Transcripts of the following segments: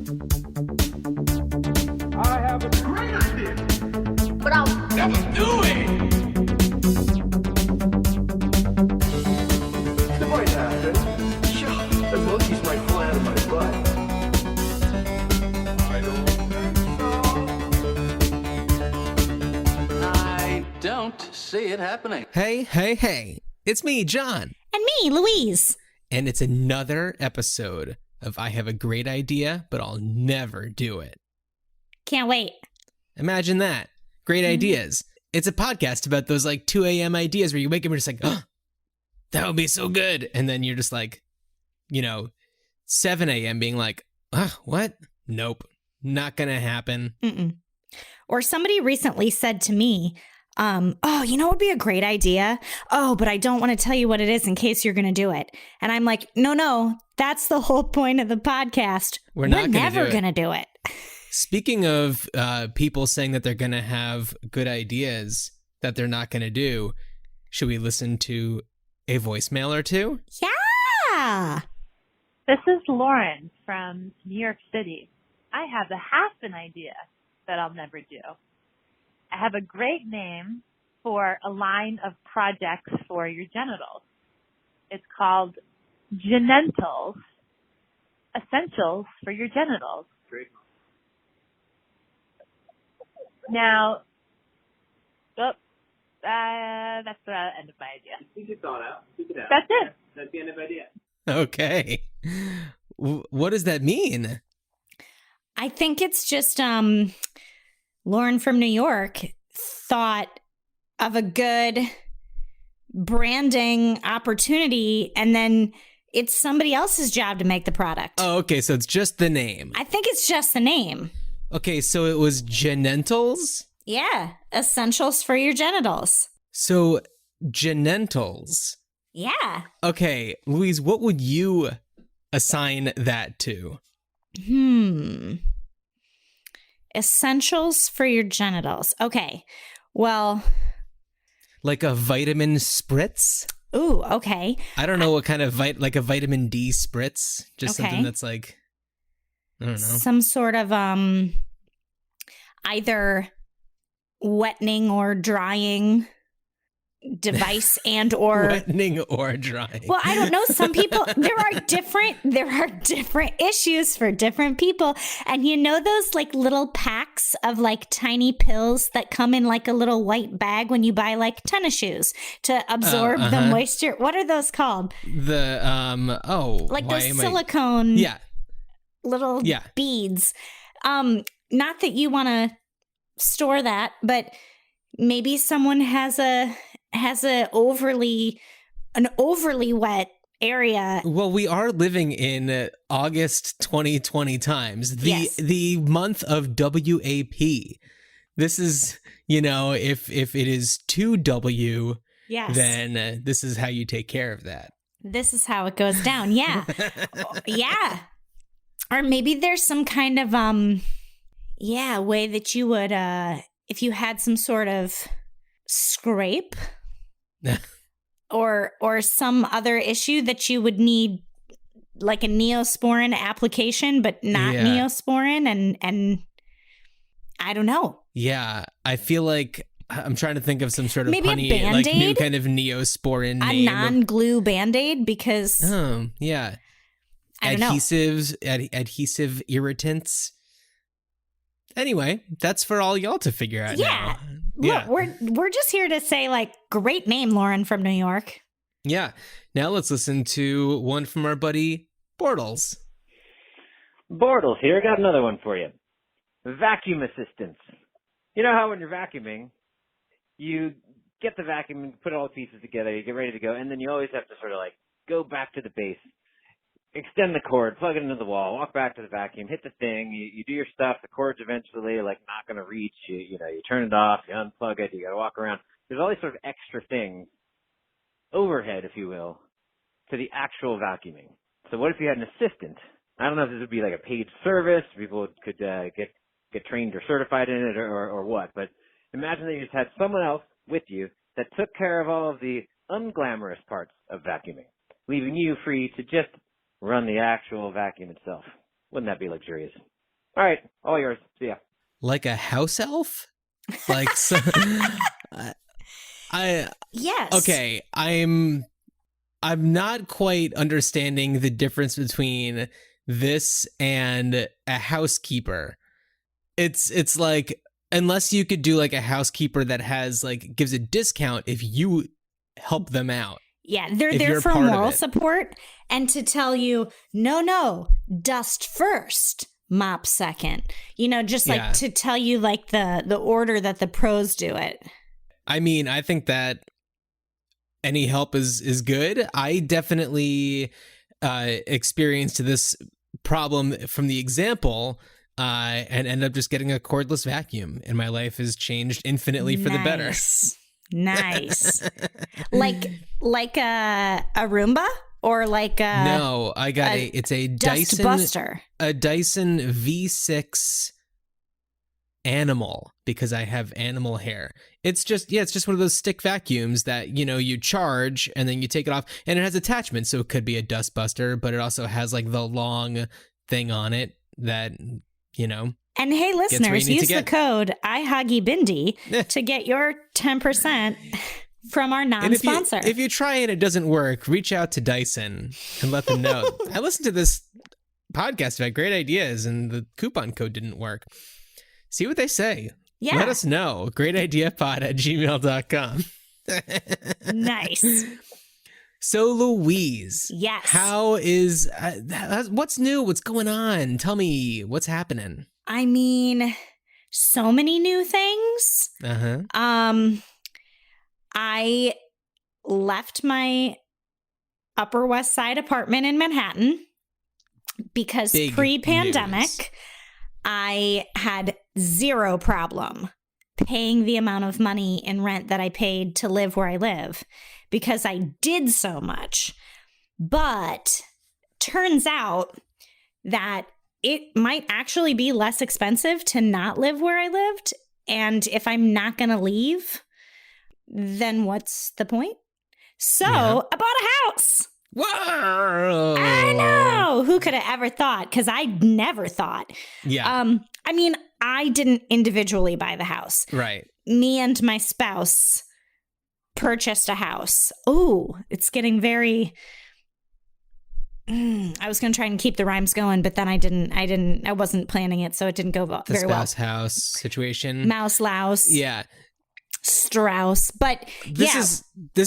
I have a great idea, But I'll never do it. It might happen. Sure, the monkeys might fly out of my butt. I don't think so. I don't see it happening. Hey. It's me, John. And me, Louise. And it's another episode of I Have a Great Idea, but I'll never do it. Can't wait. Imagine that. Great ideas. It's a podcast about those like 2 a.m. ideas where you wake up and you're just like, oh, that would be so good. And then you're just like, 7 a.m. being like, what? Nope. Not going to happen. Mm-mm. Or somebody recently said to me, what would be a great idea? Oh, but I don't want to tell you what it is in case you're going to do it. And I'm like, no, that's the whole point of the podcast. We're never going to do it. Speaking of people saying that they're going to have good ideas that they're not going to do, should we listen to a voicemail or two? Yeah. This is Lauren from New York City. I have half an idea that I'll never do. I have a great name for a line of projects for your genitals. It's called Genentals, Essentials for Your Genitals. Great. Now, that's the end of my idea. Speak your thought out. Speak it out. That's it. That's the end of idea. Okay. What does that mean? I think it's just Lauren from New York thought of a good branding opportunity, and then it's somebody else's job to make the product. Oh, okay. So it's just the name. I think it's just the name. Okay, so it was Genentals? Yeah, essentials for your genitals. So Genentals. Yeah. Okay, Louise, what would you assign that to? Essentials for your genitals. Okay, well. Like a vitamin spritz? Ooh, okay. I don't know what kind of like a vitamin D spritz. Just Okay. something that's like, I don't know. Some sort of either wetting or drying device and or Wetting or drying. well, I don't know. Some people there are different issues for different people. And those like little packs of like tiny pills that come in like a little white bag when you buy like tennis shoes to absorb the moisture. What are those called? The Like those silicone little beads. Not that you want to store that, but maybe someone has an overly wet area. Well, we are living in August 2020 times, the month of WAP. This is, if it is 2W, Yes. then this is how you take care of that. This is how it goes down. Yeah. Yeah. Or maybe there's some kind of way that you would if you had some sort of scrape or some other issue that you would need like a Neosporin application, but not Neosporin and I don't know. Yeah, I feel like I'm trying to think of some sort of Maybe a punny, Band-Aid? like new kind of Neosporin A name. non-glue Band-Aid because Yeah. I don't know. Adhesive irritants. Anyway, that's for all y'all to figure out now. Look, we're just here to say like great name, Lauren from New York. Yeah. Now let's listen to one from our buddy Bortles. Bortles here. Got another one for you. Vacuum assistance. You know how when you're vacuuming, you get the vacuum and put all the pieces together, you get ready to go, and then you always have to sort of like go back to the base, extend the cord, plug it into the wall, walk back to the vacuum, hit the thing, you do your stuff, the cord's eventually like not going to reach, you turn it off, you unplug it, you got to walk around. There's all these sort of extra things, overhead, if you will, to the actual vacuuming. So what if you had an assistant? I don't know if this would be like a paid service, people could get trained or certified in it or what, but imagine that you just had someone else with you that took care of all of the unglamorous parts of vacuuming, leaving you free to just run the actual vacuum itself. Wouldn't that be luxurious? All right, all yours. See ya. Like a house elf? Like so, Yes. okay, I'm not quite understanding the difference between this and a housekeeper. It's like, unless you could do like a housekeeper that has like gives a discount if you help them out. Yeah, they're if there you're for part of moral it. support and to tell you, no, dust first, mop second. You know, just like Yeah. to tell you like the order that the pros do it. I mean, I think that any help is good. I definitely experienced this problem from the example and end up just getting a cordless vacuum, and my life has changed infinitely for the better. Nice. like a Roomba or like a No, I got it's a dust Dyson buster. a Dyson V6 Animal, because I have animal hair. It's just one of those stick vacuums that, you know, you charge and then you take it off, and it has attachments, so it could be a dust buster, but it also has like the long thing on it that, you know. And hey, where listeners, you need to use the get. code IHAGIBINDI to get your 10% from our And non-sponsor. if you try and it doesn't work, reach out to Dyson and let them know. I listened to this podcast about great ideas and the coupon code didn't work. See what they say. Yeah. Let us know. greatideapod@gmail.com. Nice. So, Louise. Yes. How is, what's new? What's going on? Tell me what's happening. I mean, so many new things. Uh-huh. I left my Upper West Side apartment in Manhattan because Big pre-pandemic, news. I had zero problem paying the amount of money in rent that I paid to live where I live because I did so much. But turns out that it might actually be less expensive to not live where I lived. And if I'm not going to leave, then what's the point? So Yeah. I bought a house. Whoa! I know. Who could have ever thought? Because I never thought. Yeah. I mean, I didn't individually buy the house. Right. Me and my spouse purchased a house. Oh, it's getting very. I was going to try and keep the rhymes going, but then I wasn't planning it, so it didn't go The very well. spouse house situation. Mouse louse. Yeah. Strauss. But This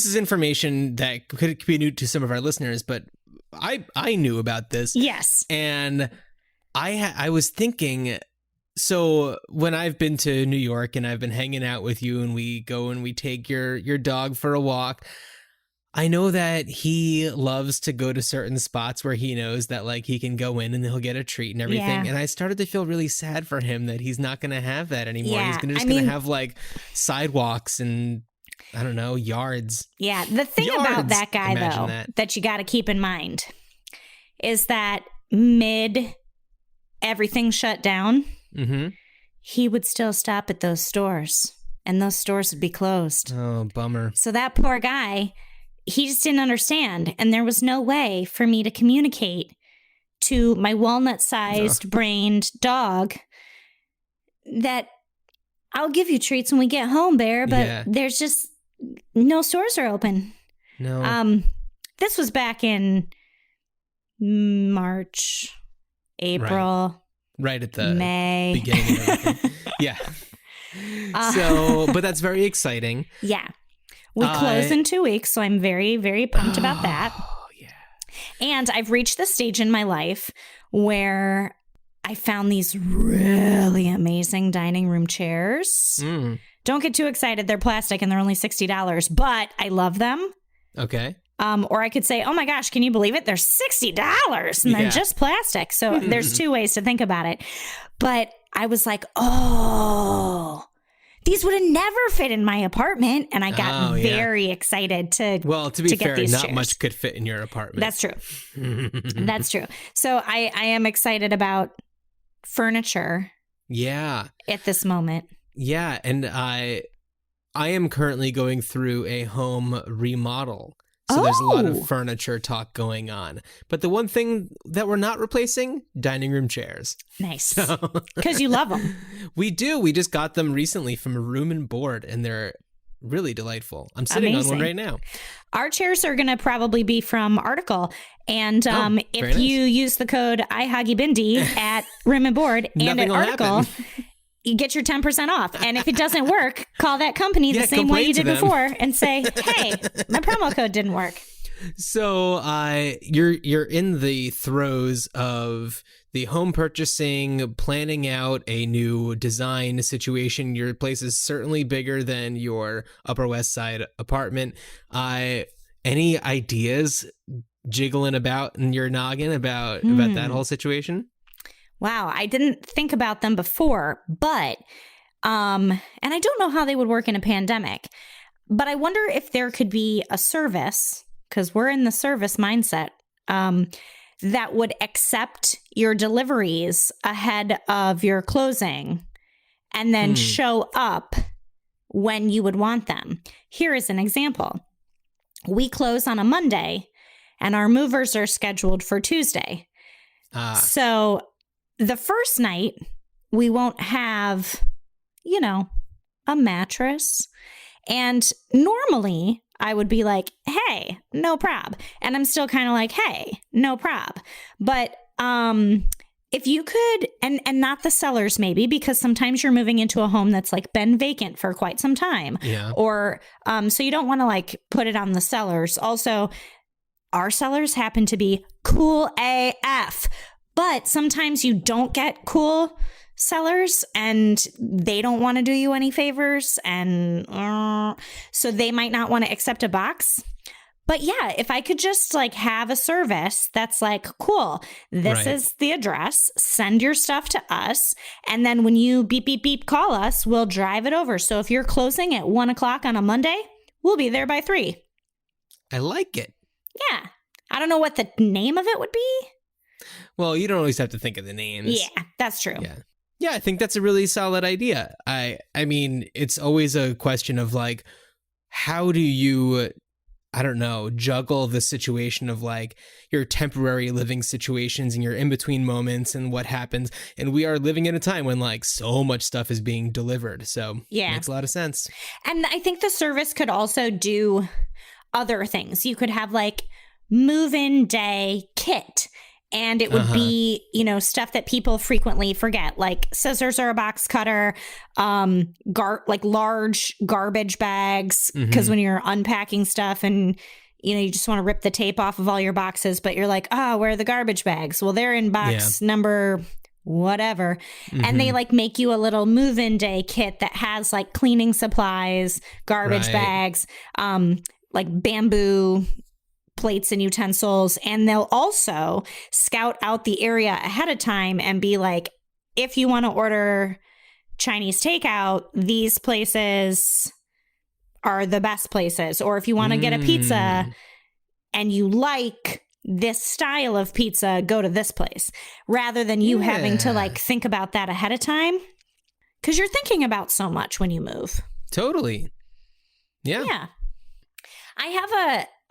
is information that could be new to some of our listeners, but I knew about this. Yes. And I was thinking, so when I've been to New York and I've been hanging out with you and we go and we take your dog for a walk, I know that he loves to go to certain spots where he knows that like he can go in and he'll get a treat and everything. Yeah. And I started to feel really sad for him that he's not going to have that anymore. Yeah, He's going to have like sidewalks and I don't know, yards. Yeah. The thing about Yards. that guy, Imagine though, that. that you got to keep in mind is that mid everything shut down, Mm-hmm. he would still stop at those stores and those stores would be closed. Oh, bummer. So that poor guy, he just didn't understand. And there was no way for me to communicate to my walnut-sized brained dog that I'll give you treats when we get home, Bear, but Yeah. there's just no stores are open. No. This was back in March, April, Right at the May. beginning of everything. Yeah. But that's very exciting. Yeah. We close in 2 weeks, so I'm very, very pumped about that. Oh, yeah. And I've reached the stage in my life where I found these really amazing dining room chairs. Mm. Don't get too excited. They're plastic and they're only $60, but I love them. Okay. Or I could say, oh my gosh, can you believe it? They're $60 and they're Yeah. just plastic. So there's two ways to think about it. But I was like, oh, these would have never fit in my apartment. And I got Oh, yeah. very excited to Well, to be get fair, these not chairs. much could fit in your apartment. That's true. That's true. So I am excited about furniture Yeah. at this moment. Yeah. And I am currently going through a home remodel. So there's a lot of furniture talk going on. But the one thing that we're not replacing, dining room chairs. Nice. Because you love them. We do. We just got them recently from a Room and Board, and they're really delightful. I'm sitting on one right now. Our chairs are going to probably be from Article. And if you use the code IHAGIBINDI at Room and Board and at Article, you get your 10% off. And if it doesn't work, call that company the same way you did before and say, hey, my promo code didn't work. So you're in the throes of the home purchasing, planning out a new design situation. Your place is certainly bigger than your Upper West Side apartment. Any ideas jiggling about in your noggin about that whole situation? Wow, I didn't think about them before, but and I don't know how they would work in a pandemic, but I wonder if there could be a service, because we're in the service mindset, that would accept your deliveries ahead of your closing and then show up when you would want them. Here is an example. We close on a Monday and our movers are scheduled for Tuesday. So the first night, we won't have, a mattress. And normally, I would be like, hey, no prob. And I'm still kind of like, hey, no prob. But if you could, and not the sellers maybe, because sometimes you're moving into a home that's like been vacant for quite some time. Yeah. Or so you don't want to like put it on the sellers. Also, our sellers happen to be cool AF. But sometimes you don't get cool sellers and they don't want to do you any favors. And so they might not want to accept a box. But yeah, if I could just like have a service that's like, cool, this is the address, send your stuff to us. And then when you beep, beep, beep, call us, we'll drive it over. So if you're closing at 1:00 on a Monday, we'll be there by 3. I like it. Yeah. I don't know what the name of it would be. Well, you don't always have to think of the names. Yeah, that's true. Yeah, I think that's a really solid idea. I mean, it's always a question of like, how do you, I don't know, juggle the situation of like your temporary living situations and your in-between moments and what happens. And we are living in a time when like so much stuff is being delivered. So it makes a lot of sense. And I think the service could also do other things. You could have like move-in day kit. And it would be, stuff that people frequently forget, like scissors or a box cutter, like large garbage bags, because when you're unpacking stuff and, you just want to rip the tape off of all your boxes, but you're like, where are the garbage bags? Well, they're in box number whatever. And they like make you a little move-in day kit that has like cleaning supplies, garbage bags, like bamboo plates and utensils, and they'll also scout out the area ahead of time and be like, if you want to order Chinese takeout, these places are the best places. Or if you want to get a pizza and you like this style of pizza, go to this place, rather than you having to like think about that ahead of time, because you're thinking about so much when you move. Totally. Yeah. I have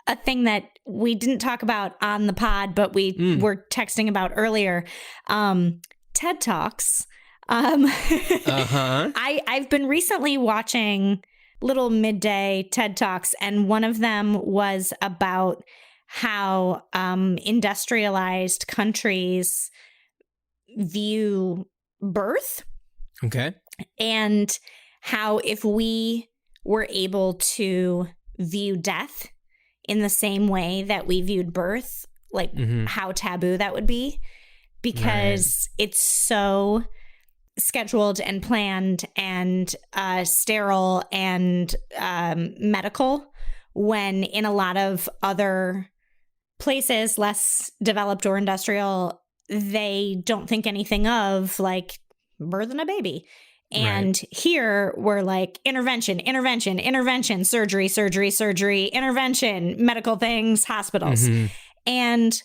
a thing that we didn't talk about on the pod, but we were texting about earlier. TED Talks. I've been recently watching little midday TED Talks, and one of them was about how industrialized countries view birth. Okay. And how if we were able to view death in the same way that we viewed birth, like how taboo that would be, because it's so scheduled and planned and sterile and medical, when in a lot of other places, less developed or industrial, they don't think anything of like birthing a baby. And here we're like intervention, surgery, intervention, medical things, hospitals. And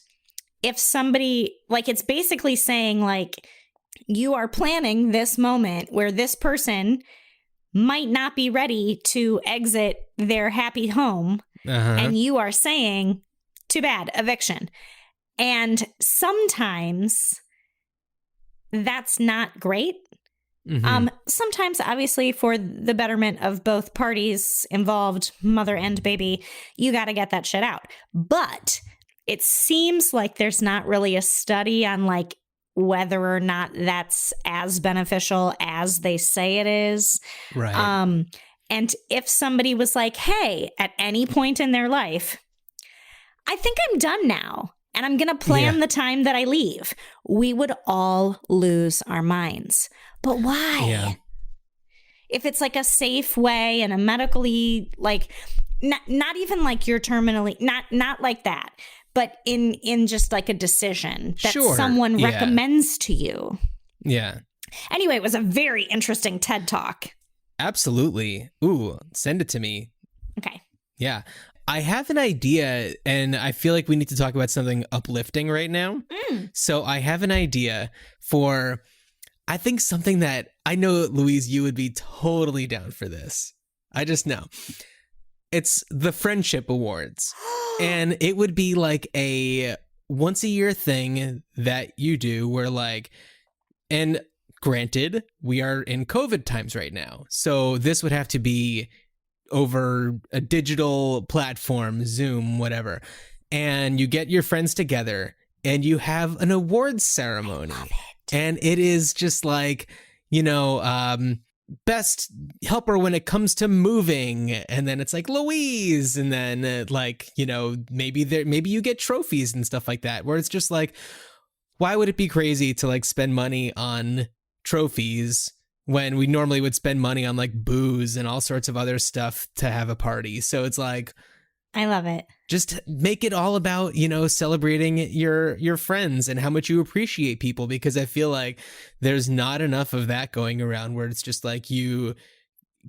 if somebody, like, it's basically saying like, you are planning this moment where this person might not be ready to exit their happy home. and you are saying, too bad, eviction. And sometimes that's not great. Sometimes, obviously, for the betterment of both parties involved, mother and baby, you got to get that shit out. But it seems like there's not really a study on like whether or not that's as beneficial as they say it is. Right. And if somebody was like, hey, at any point in their life, I think I'm done now, and I'm going to plan the time that I leave, we would all lose our minds. But why? Yeah. If it's like a safe way and a medically, like, not even like you're terminally, not like that, but in just like a decision that someone recommends to you. Yeah. Anyway, it was a very interesting TED Talk. Absolutely. Ooh, send it to me. Okay. Yeah. I have an idea, and I feel like we need to talk about something uplifting right now. So I have an idea for, I think, something that I know, Louise, you would be totally down for this. I just know. It's the Friendship Awards. And it would be like a once-a-year thing that you do where like, and granted, we are in COVID times right now. So this would have to be over a digital platform, Zoom, whatever. And you get your friends together and you have an awards ceremony. And it is just like, you know, best helper when it comes to moving. And then it's like Louise. And then like, you know, maybe you get trophies and stuff like that, where it's just like, why would it be crazy to like spend money on trophies when we normally would spend money on like booze and all sorts of other stuff to have a party? So it's like, I love it. Just make it all about, you know, celebrating your friends and how much you appreciate people, because I feel like there's not enough of that going around where it's just like you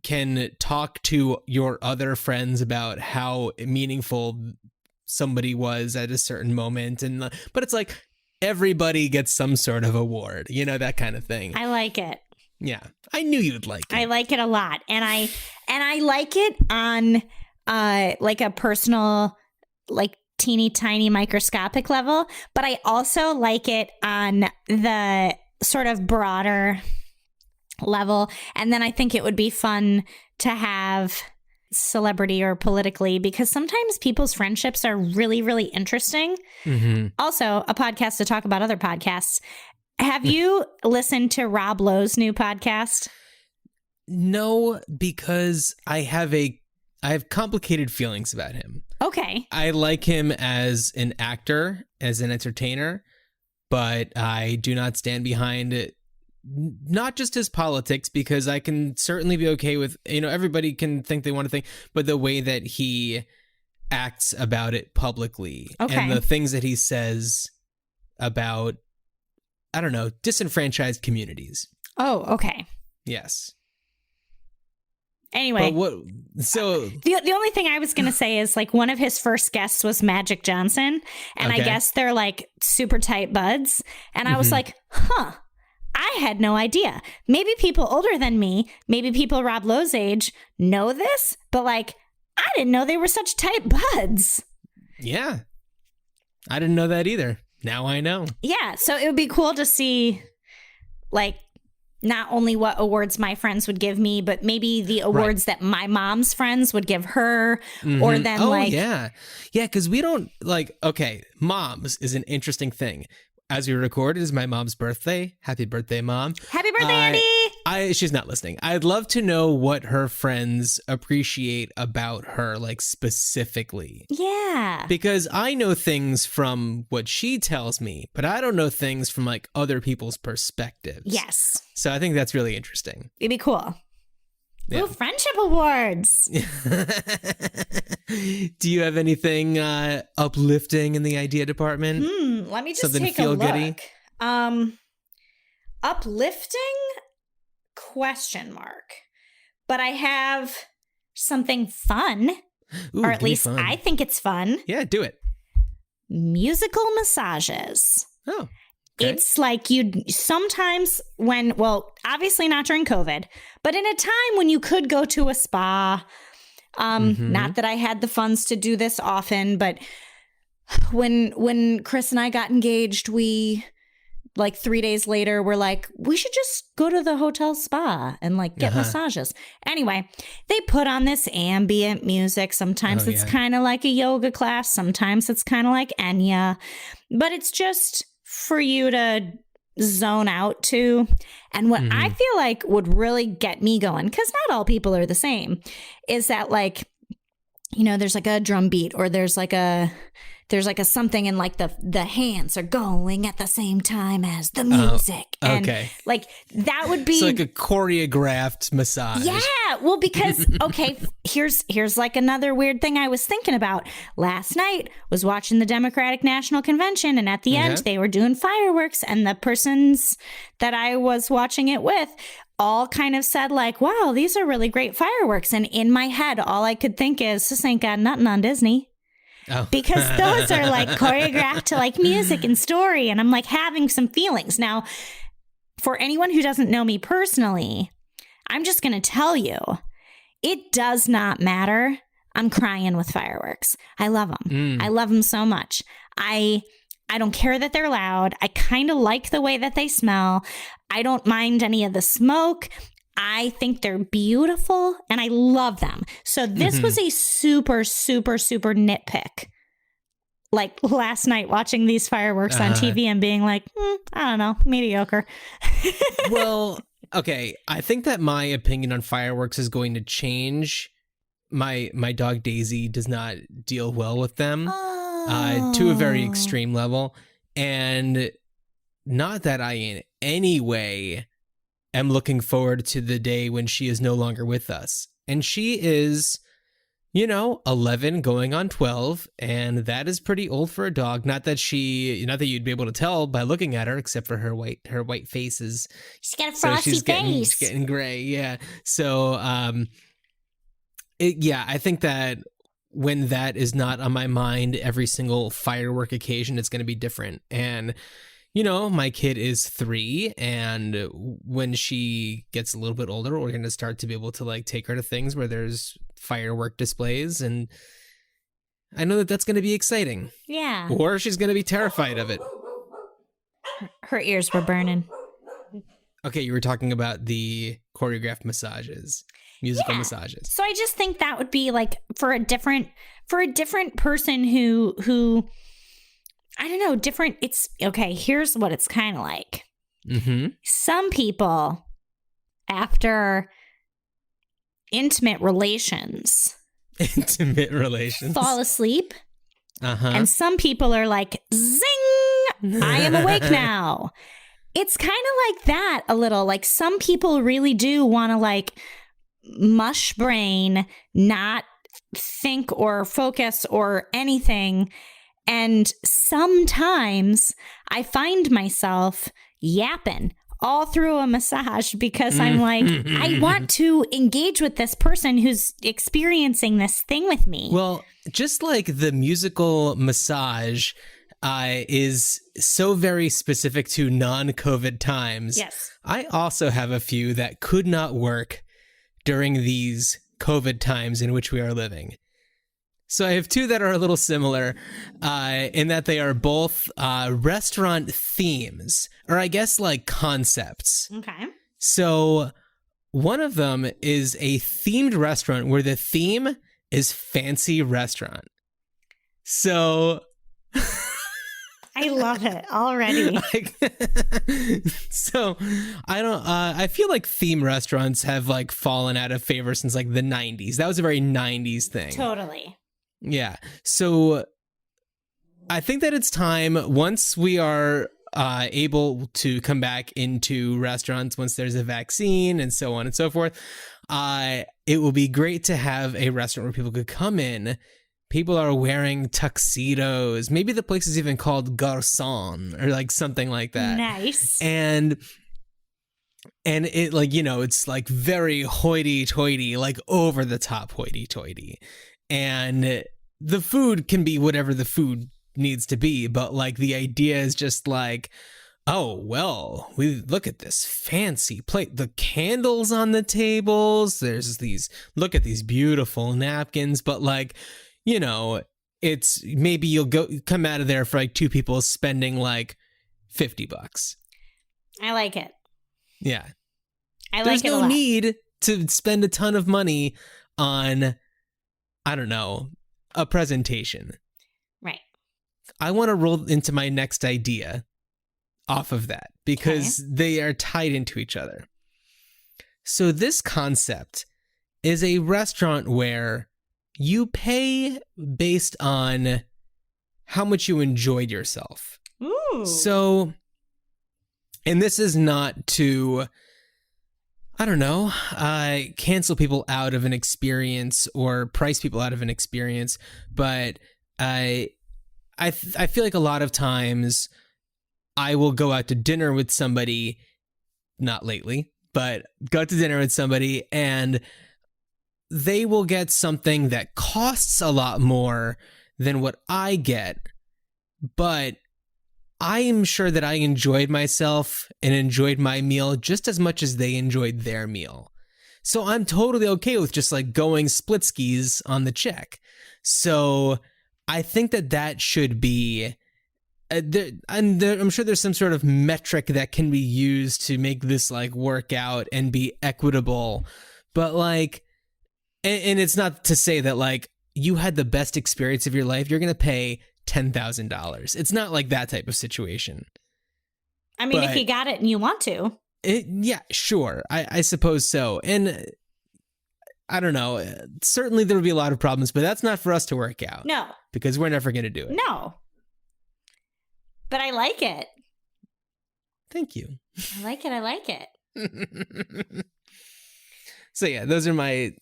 can talk to your other friends about how meaningful somebody was at a certain moment. And but it's like everybody gets some sort of award, you know, that kind of thing. I like it. Yeah, I knew you'd like it. I like it a lot. And I like it on like a personal, like teeny tiny microscopic level, but I also like it on the sort of broader level. And then I think it would be fun to have celebrity or politically, because sometimes people's friendships are really, really interesting. Also, a podcast to talk about other podcasts. Have you listened to Rob Lowe's new podcast? No, because I have complicated feelings about him. Okay. I like him as an actor, as an entertainer, but I do not stand behind it. Not just his politics, because I can certainly be okay with, you know, everybody can think they want to think, but the way that he acts about it publicly and the things that he says about, I don't know, disenfranchised communities. Oh, okay. Yes. Anyway, so the only thing I was going to say is like one of his first guests was Magic Johnson, and I guess they're like super tight buds. And I was like, I had no idea. Maybe people older than me, maybe people Rob Lowe's age know this, but like I didn't know they were such tight buds. Yeah, I didn't know that either. Now I know. Yeah, so it would be cool to see like not only what awards my friends would give me, but maybe the awards that my mom's friends would give her. Or then yeah, because we don't like, okay, moms is an interesting thing. As we record, it is my mom's birthday. Happy birthday, Mom. Happy birthday, Andy. She's not listening. I'd love to know what her friends appreciate about her, like specifically. Yeah. Because I know things from what she tells me, but I don't know things from like other people's perspectives. Yes. So I think that's really interesting. It'd be cool. Yeah. Ooh, friendship awards. Do you have anything uplifting in the idea department? Let me just Something take feel a look. goody? Uplifting? ? But I have something fun, Ooh, or at least I think it's fun. Yeah, do it. Musical massages. Oh. Okay. It's like you'd sometimes when, well, obviously not during COVID, but in a time when you could go to a spa Not that I had the funds to do this often, but when Chris and I got engaged, we like 3 days later were like, we should just go to the hotel spa and like get massages. Anyway, they put on this ambient music. Sometimes it's kind of like a yoga class. Sometimes it's kind of like Enya, but it's just for you to zone out to. And what I feel like would really get me going, because not all people are the same, is that like, you know, there's like a drum beat or there's like a something and like the hands are going at the same time as the music. And like that would be it's like a choreographed massage. Yeah. Well, because okay, here's like another weird thing I was thinking about. Last night was watching the Democratic National Convention, and at the end they were doing fireworks, and the persons that I was watching it with all kind of said like, wow, these are really great fireworks. And in my head, all I could think is, this ain't got nothing on Disney. Oh. Because those are like choreographed to like music and story. And I'm like having some feelings. Now, for anyone who doesn't know me personally, I'm just going to tell you, it does not matter. I'm crying with fireworks. I love them. I love them so much. I don't care that they're loud. I kind of like the way that they smell. I don't mind any of the smoke. I think they're beautiful and I love them. So this was a super, super, super nitpick. Like last night watching these fireworks on TV and being like, I don't know, mediocre. Well, okay. I think that my opinion on fireworks is going to change. My dog Daisy does not deal well with them to a very extreme level. And not that I in any way am looking forward to the day when she is no longer with us. And she is, 11 going on 12, and that is pretty old for a dog. Not that you'd be able to tell by looking at her, except for her white faces. She's got a frosty face. She's getting gray, yeah. So, I think that when that is not on my mind every single firework occasion, it's going to be different. And my kid is 3, and when she gets a little bit older, we're going to start to be able to like take her to things where there's firework displays, and I know that that's going to be exciting. Yeah. Or she's going to be terrified of it. Her ears were burning. Okay, you were talking about the choreographed massages, musical massages. So I just think that would be like for a different person who I don't know, different. It's okay. Here's what it's kind of like. Some people, after intimate relations, fall asleep. And some people are like, zing, I am awake now. It's kind of like that a little. Like some people really do want to like mush brain, not think or focus or anything. And sometimes I find myself yapping all through a massage because I'm like, I want to engage with this person who's experiencing this thing with me. Well, just like the musical massage is so very specific to non-COVID times. Yes. I also have a few that could not work during these COVID times in which we are living. So I have 2 that are a little similar in that they are both restaurant themes, or I guess like concepts. Okay. So one of them is a themed restaurant where the theme is fancy restaurant. So I love it already. So I feel like theme restaurants have like fallen out of favor since like the 90s. That was a very 90s thing. Totally. Yeah. So I think that it's time, once we are able to come back into restaurants, once there's a vaccine and so on and so forth, it will be great to have a restaurant where people could come in. People are wearing tuxedos. Maybe the place is even called Garçon or like something like that. Nice. And it like, it's like very hoity-toity, like over the top hoity-toity. And the food can be whatever the food needs to be, but like the idea is just like, oh, well, we look at this fancy plate. The candles on the tables. Look at these beautiful napkins. But like, you know, it's maybe you'll come out of there for like two people spending like $50. I like it. Yeah. I like There's it a no lot. need to spend a ton of money on, I don't know, a presentation. Right. I want to roll into my next idea off of that because they are tied into each other. So this concept is a restaurant where you pay based on how much you enjoyed yourself. Ooh. So, and this is not to, I don't know, cancel people out of an experience or price people out of an experience, but I feel like a lot of times I will go out to dinner with somebody, not lately, but go out to dinner with somebody and they will get something that costs a lot more than what I get, but I am sure that I enjoyed myself and enjoyed my meal just as much as they enjoyed their meal. So I'm totally okay with just like going split skis on the check. So I think that should be, I'm sure there's some sort of metric that can be used to make this like work out and be equitable. But like, and it's not to say that like you had the best experience of your life, you're going to pay $10,000. It's not like that type of situation. I mean, but if you got it and you want to. Yeah, sure. I suppose so. And I don't know. Certainly there will be a lot of problems, but that's not for us to work out. No. Because we're never going to do it. No. But I like it. Thank you. I like it. I like it. So yeah, those are my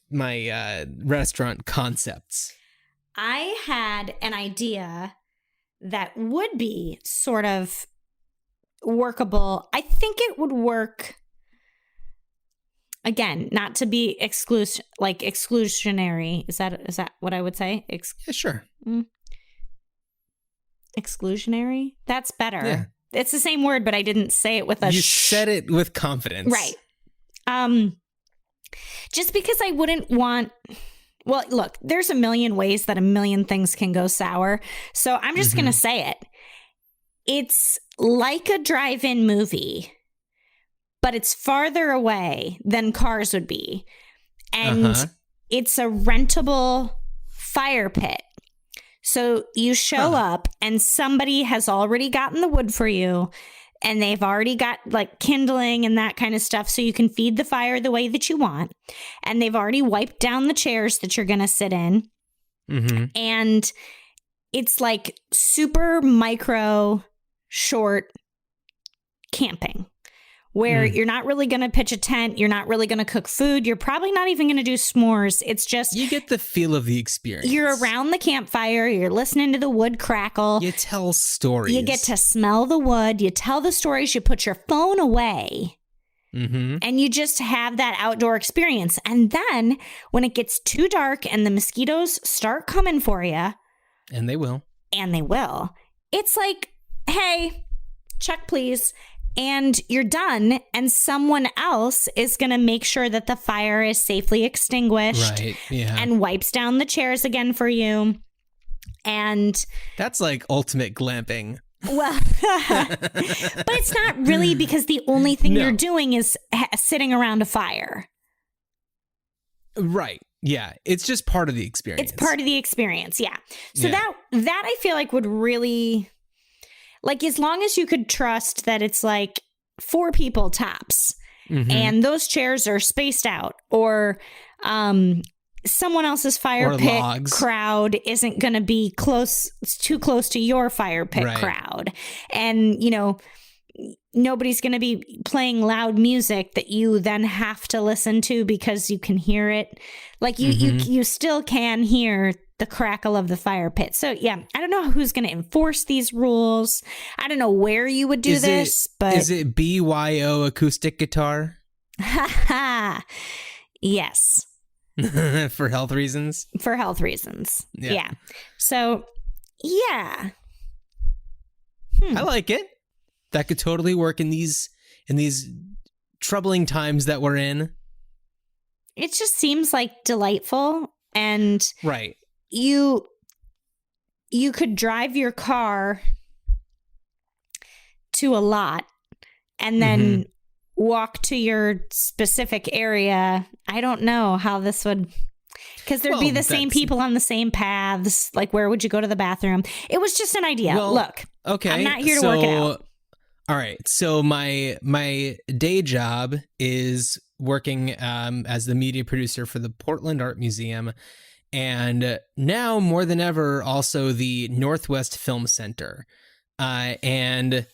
restaurant concepts. I had an idea that would be sort of workable. I think it would work. Again, not to be exclusionary. Is that what I would say? Yeah, sure. Exclusionary? That's better. Yeah. It's the same word, but I didn't say it with a You said it with confidence. Right. Just because I wouldn't want... Well, look, there's a million ways that a million things can go sour. So I'm just going to say it. It's like a drive-in movie, but it's farther away than Cars would be. And it's a rentable fire pit. So you show up and somebody has already gotten the wood for you and they've already got like kindling and that kind of stuff so you can feed the fire the way that you want. And they've already wiped down the chairs that you're going to sit in. And it's like super micro short camping where you're not really going to pitch a tent. You're not really going to cook food. You're probably not even going to do s'mores. It's just... You get the feel of the experience. You're around the campfire. You're listening to the wood crackle. You tell stories. You get to smell the wood. You tell the stories. You put your phone away. And you just have that outdoor experience. And then when it gets too dark and the mosquitoes start coming for you... And they will. It's like, hey, check please. And you're done, and someone else is going to make sure that the fire is safely extinguished and wipes down the chairs again for you. And that's like ultimate glamping. Well, but it's not really because the only thing you're doing is sitting around a fire. Right. Yeah. It's just part of the experience. It's part of the experience. Yeah. So that I feel like would really... Like, as long as you could trust that it's like 4 people tops and those chairs are spaced out or someone else's fire pit crowd isn't going to be too close to your fire pit crowd. And, you know, nobody's going to be playing loud music that you then have to listen to because you can hear it. Like, you still can hear the crackle of the fire pit. So yeah, I don't know who's going to enforce these rules. I don't know where you would do this, but is it BYO acoustic guitar? Yes. For health reasons? For health reasons. Yeah. So yeah. I like it. That could totally work in these troubling times that we're in. It just seems like delightful, and Right. You could drive your car to a lot and then walk to your specific area. I don't know how this would, because there'd be the same people on the same paths. Like, where would you go to the bathroom? It was just an idea. Well, look, okay, I'm not here to work it out. All right. So my day job is working as the media producer for the Portland Art Museum, and now more than ever, also the Northwest Film Center. And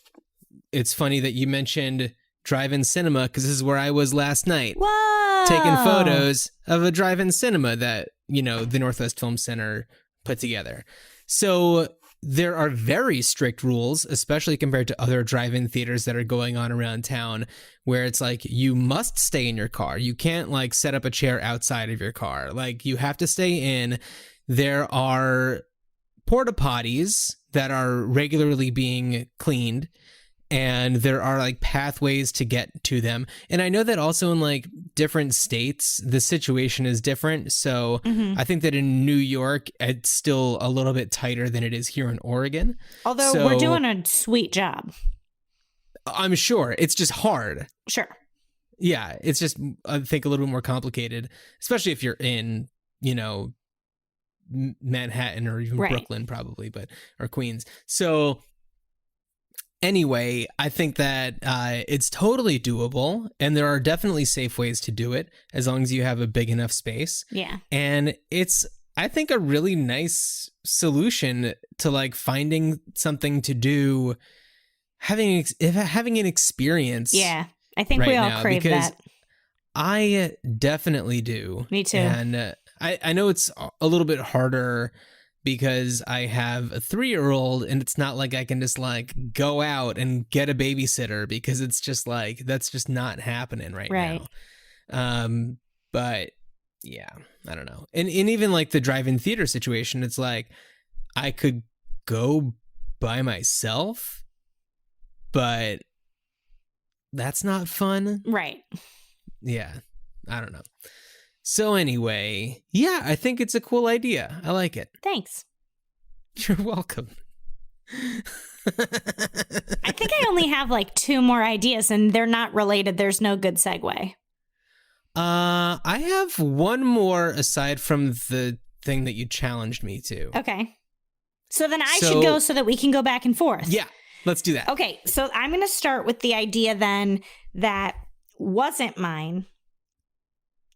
it's funny that you mentioned drive-in cinema, because this is where I was last night. Whoa! Taking photos of a drive-in cinema that, the Northwest Film Center put together. So there are very strict rules, especially compared to other drive-in theaters that are going on around town, where it's like, you must stay in your car. You can't like set up a chair outside of your car. Like, you have to stay in. There are porta potties that are regularly being cleaned, and there are like pathways to get to them. And I know that also in like different states, the situation is different. So I think that in New York, it's still a little bit tighter than it is here in Oregon. Although we're doing a sweet job. I'm sure. It's just hard. Sure. Yeah. It's just, I think, a little bit more complicated, especially if you're in, Manhattan or even Brooklyn probably, or Queens. So anyway, I think that it's totally doable, and there are definitely safe ways to do it as long as you have a big enough space. Yeah. And it's, I think, a really nice solution to like finding something to do, having an experience. Yeah. I think we all crave that. I definitely do. Me too. And I know it's a little bit harder because I have a 3-year-old, and it's not like I can just like go out and get a babysitter, because it's just like, that's just not happening right now. But yeah, I don't know. And even like the drive-in theater situation, it's like, I could go by myself, but that's not fun. Right. Yeah. I don't know. So anyway, yeah, I think it's a cool idea. I like it. Thanks. You're welcome. I think I only have like 2 more ideas, and they're not related. There's no good segue. I have one more aside from the thing that you challenged me to. Okay. So then I should go so that we can go back and forth. Yeah, let's do that. Okay, so I'm going to start with the idea then that wasn't mine.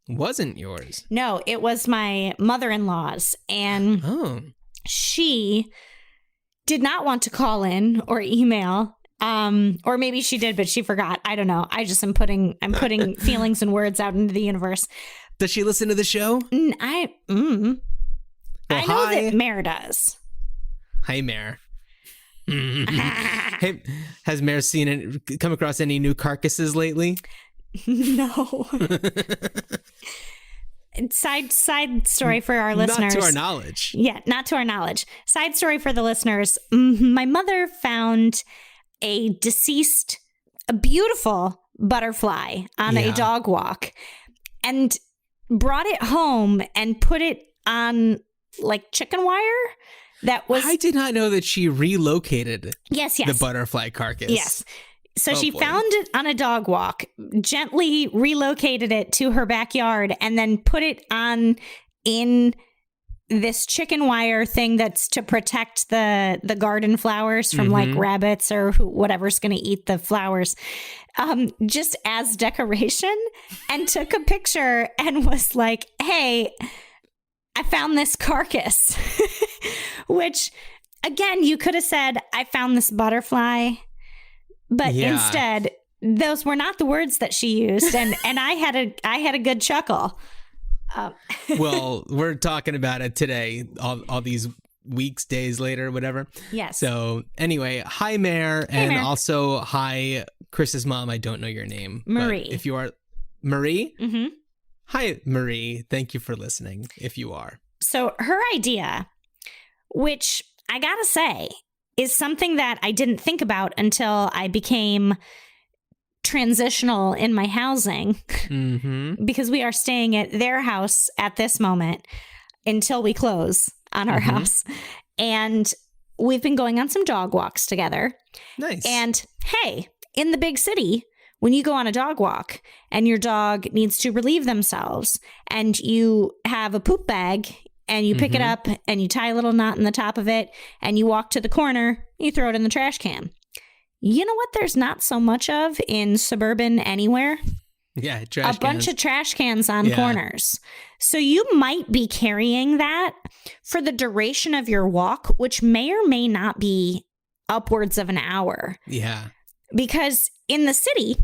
Wasn't yours? No, it was my mother-in-law's, and she did not want to call in or email, or maybe she did, but she forgot. I don't know. I just am putting feelings and words out into the universe. Does she listen to the show? I know that Mare does. Hi, Mare. Hey, has Mare come across any new carcasses lately? No. Side story for our listeners. Not to our knowledge. Yeah, not to our knowledge. Side story for the listeners. My mother found a beautiful butterfly on a dog walk, and brought it home and put it on like chicken wire. I did not know that she relocated the butterfly carcass. Yes. So she found it on a dog walk, gently relocated it to her backyard, and then put it in this chicken wire thing that's to protect the garden flowers from like rabbits or whatever's going to eat the flowers, just as decoration, and took a picture and was like, hey, I found this carcass, which again, you could have said, I found this butterfly. But instead, those were not the words that she used, and I had a good chuckle. Well, we're talking about it today, all these weeks, days later, whatever. Yes. So anyway, hi, Mare, and also hi, Chris's mom. I don't know your name, Marie. But if you are Marie, hi, Marie. Thank you for listening. If you are, so her idea, which I gotta say, is something that I didn't think about until I became transitional in my housing because we are staying at their house at this moment until we close on our house. And we've been going on some dog walks together. Nice. And hey, in the big city, when you go on a dog walk and your dog needs to relieve themselves and you have a poop bag and you pick it up and you tie a little knot in the top of it and you walk to the corner, you throw it in the trash can. You know what there's not so much of in suburban anywhere? Yeah, trash a bunch cans. of trash cans on corners. So you might be carrying that for the duration of your walk, which may or may not be upwards of an hour. Yeah. Because in the city,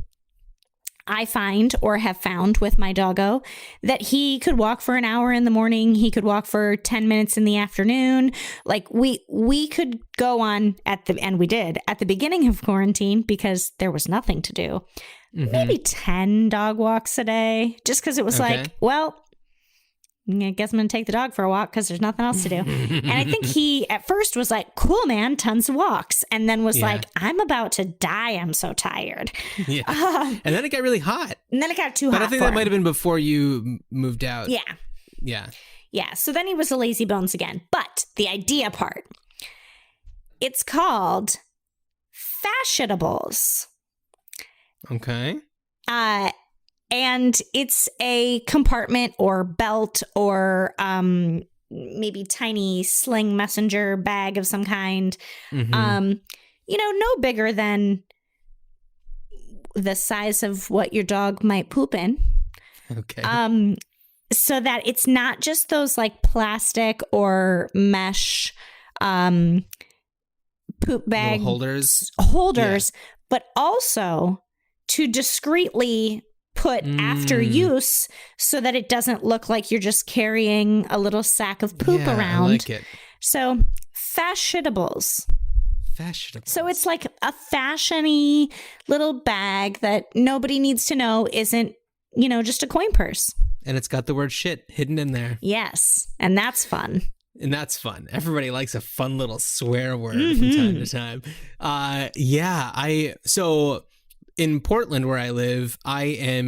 I find or have found with my doggo that he could walk for an hour in the morning. He could walk for 10 minutes in the afternoon. Like we could go on and we did at the beginning of quarantine because there was nothing to do. Maybe 10 dog walks a day, just because it was like, well, I guess I'm going to take the dog for a walk because there's nothing else to do. And I think he at first was like, cool, man, tons of walks. And then was like, I'm about to die. I'm so tired. Yeah. And then it got really hot. And then it got too But hot. I think for that him. might have been before you moved out. Yeah. Yeah. Yeah. So then he was a lazy bones again. But the idea part, it's called Fashionables. Okay. And it's a compartment or belt or maybe tiny sling messenger bag of some kind. No bigger than the size of what your dog might poop in. Okay. So that it's not just those like plastic or mesh poop bag Little holders, but also to discreetly put after use so that it doesn't look like you're just carrying a little sack of poop around. I like it. So fashionables. So it's like a fashion-y little bag that nobody needs to know isn't, just a coin purse. And it's got the word shit hidden in there. Yes. And that's fun. And that's fun. Everybody likes a fun little swear word from time to time. So in Portland where I live, I'm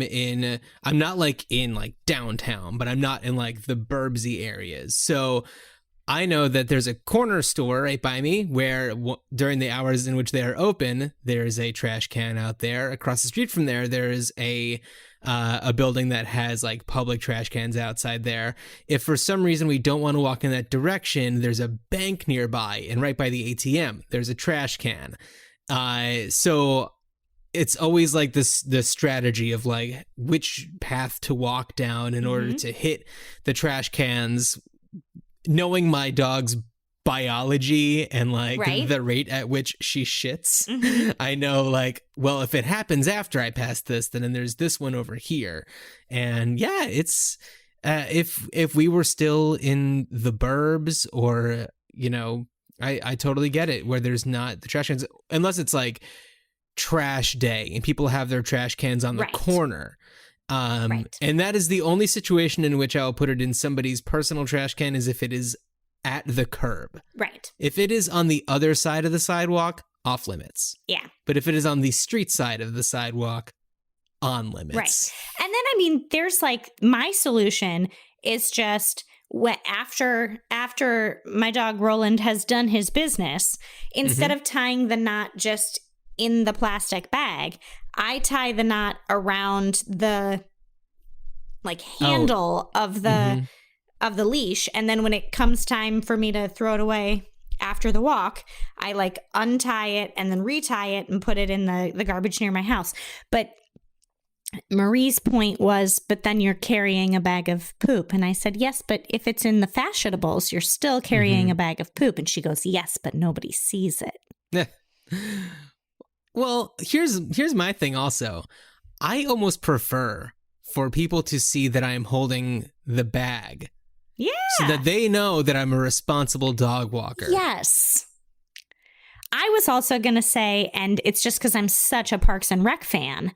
not like in like downtown, but I'm not in like the burbsy areas. So I know that there's a corner store right by me where during the hours in which they are open, there's a trash can out there. Across the street from there, there's a building that has like public trash cans outside there. If for some reason we don't want to walk in that direction, there's a bank nearby, and right by the ATM, there's a trash can. So it's always like the strategy of like which path to walk down in order to hit the trash cans, knowing my dog's biology and like the rate at which she shits. I know like, well, if it happens after I pass this, then there's this one over here. And yeah, it's if we were still in the burbs or, I totally get it where there's not the trash cans, unless it's like trash day and people have their trash cans on the corner. And that is the only situation in which I'll put it in somebody's personal trash can is if it is at the curb. Right. If it is on the other side of the sidewalk, off limits. Yeah. But if it is on the street side of the sidewalk, on limits. Right. And then, there's like my solution is just after my dog Roland has done his business, instead of tying the knot just in the plastic bag, I tie the knot around the like handle of the leash, and then when it comes time for me to throw it away after the walk, I like untie it and then retie it and put it in the garbage near my house. But Marie's point was, but then you're carrying a bag of poop. And I said, yes, but if it's in the fashionables, you're still carrying a bag of poop. And she goes, yes, but nobody sees it. Well, here's my thing also. I almost prefer for people to see that I'm holding the bag. Yeah. So that they know that I'm a responsible dog walker. Yes. I was also going to say, and it's just because I'm such a Parks and Rec fan,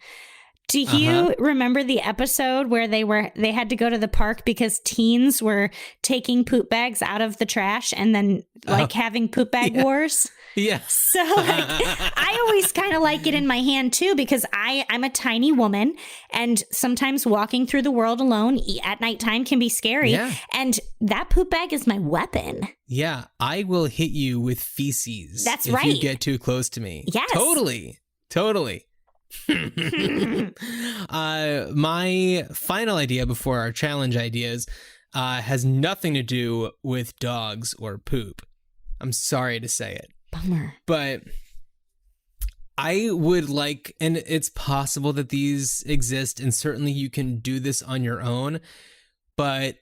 Do you remember the episode where they had to go to the park because teens were taking poop bags out of the trash and then having poop bag wars? Yes. So I always kind of like it in my hand too, because I'm a tiny woman, and sometimes walking through the world alone at nighttime can be scary. Yeah. And that poop bag is my weapon. Yeah, I will hit you with feces. That's if right. you get too close to me. Yes. Totally. My final idea before our challenge ideas has nothing to do with dogs or poop. I'm sorry to say it. Bummer. But I would like, and it's possible that these exist, and certainly you can do this on your own. But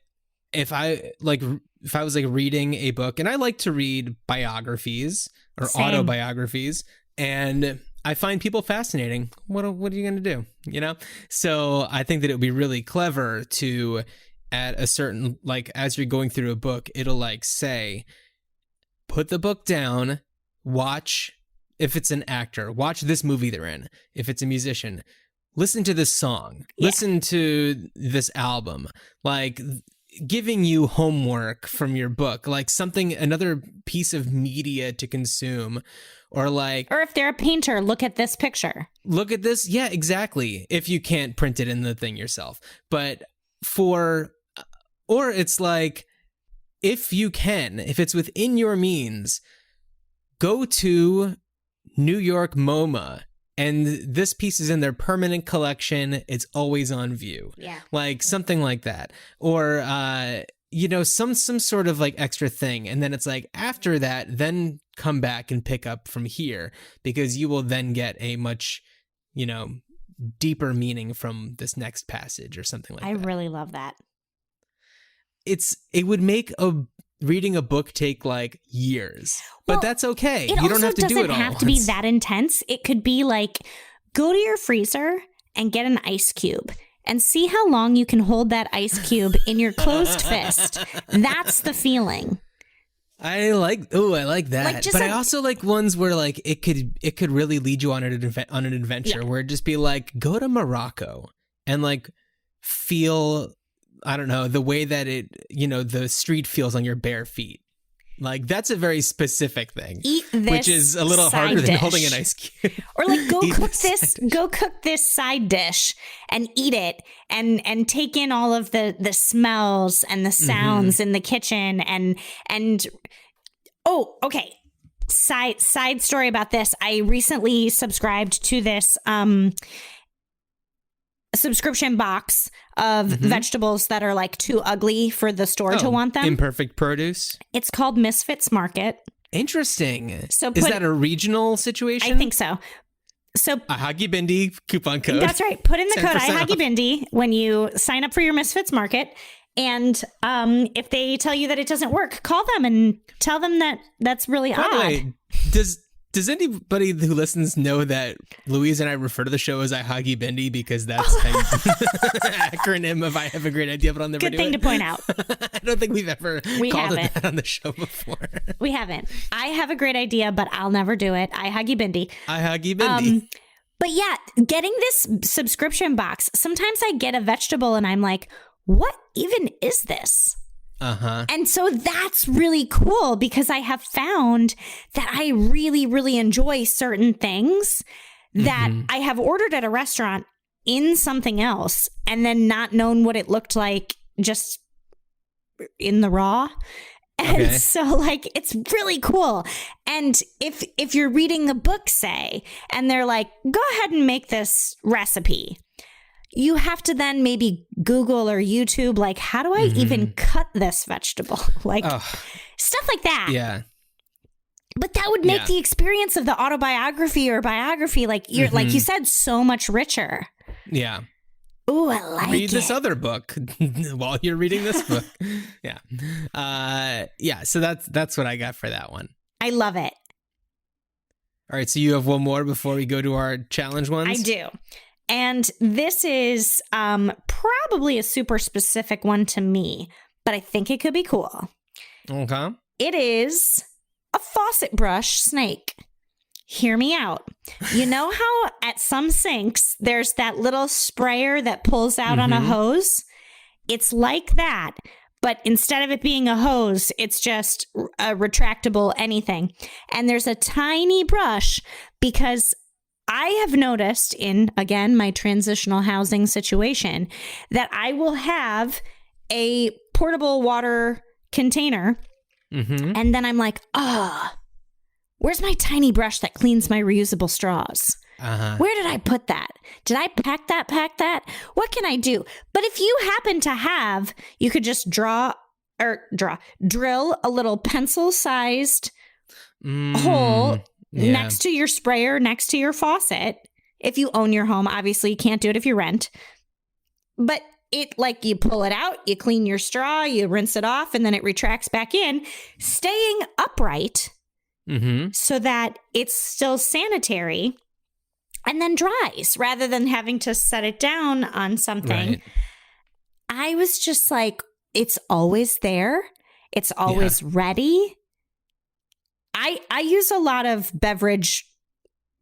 if I was like reading a book, and I like to read biographies or autobiographies, and I find people fascinating. What are you going to do? You know? So I think that it would be really clever to, at a certain, like, as you're going through a book, it'll like say, put the book down, watch, if it's an actor, watch this movie they're in. If it's a musician, listen to this song, listen to this album, like giving you homework from your book, like something, another piece of media to consume. Or if they're a painter, look at this picture. Look at this. Yeah, exactly. If you can't print it in the thing yourself. But or it's like, if you can, if it's within your means, go to New York MoMA, and this piece is in their permanent collection. It's always on view. Yeah. Like something like that. Or, some sort of like extra thing. And then it's like, after that, then come back and pick up from here, because you will then get a much, deeper meaning from this next passage or something like that. I really love that. It would make reading a book take like years, but that's okay. You don't have to do it all. It doesn't have to be that intense. It could be like, go to your freezer and get an ice cube and see how long you can hold that ice cube in your closed fist. That's the feeling. I like that. But I also like ones where like it could really lead you on an adventure where it'd just be like, go to Morocco and like feel, I don't know, the way that the street feels on your bare feet. Like, that's a very specific thing. Eat this, which is a little harder than holding an ice cube. Or like, go cook this side dish and eat it, and take in all of the smells and the sounds in the kitchen and oh, okay. Side story about this. I recently subscribed to this subscription box of vegetables that are like too ugly for the store to want them. Imperfect produce. It's called Misfits Market. Interesting. So is that a regional situation? I think so. So IHAGIBINDI coupon code. That's right. Put in the code IHAGIBINDI when you sign up for your Misfits Market. And if they tell you that it doesn't work, call them and tell them that that's really odd. By the way, does anybody who listens know that Louise and I refer to the show as IHAGIBINDI because that's the acronym of I have a great idea, but I'll never do it? Good thing to point out. I don't think we've ever called it that on the show before. We haven't. I have a great idea, but I'll never do it. IHAGIBINDI. IHAGIBINDI. But yeah, getting this subscription box, sometimes I get a vegetable and I'm like, what even is this? And so that's really cool, because I have found that I really, really enjoy certain things that I have ordered at a restaurant in something else and then not known what it looked like just in the raw. And so like, it's really cool. And if you're reading a book, say, and they're like, go ahead and make this recipe, you have to then maybe Google or YouTube, like, how do I even cut this vegetable? Like, stuff like that. Yeah. But that would make the experience of the autobiography or biography, like you're like you said, so much richer. Yeah. Ooh, I like Read this other book while you're reading this book. Yeah. So that's what I got for that one. I love it. All right. So you have one more before we go to our challenge ones? I do. And this is probably a super specific one to me, but I think it could be cool. Okay. It is a faucet brush snake. Hear me out. You know how at some sinks, there's that little sprayer that pulls out on a hose? It's like that, but instead of it being a hose, it's just a retractable anything. And there's a tiny brush because I have noticed in, again, my transitional housing situation that I will have a portable water container and then I'm like, where's my tiny brush that cleans my reusable straws? Where did I put that? Did I pack that? What can I do? But if you happen to have, you could just drill a little pencil-sized hole next to your sprayer, next to your faucet. If you own your home, obviously you can't do it if you rent. But it, like, you pull it out, you clean your straw, you rinse it off, and then it retracts back in, staying upright so that it's still sanitary. And then dries rather than having to set it down on something. Right. I was just like, it's always there. It's always ready. I use a lot of beverage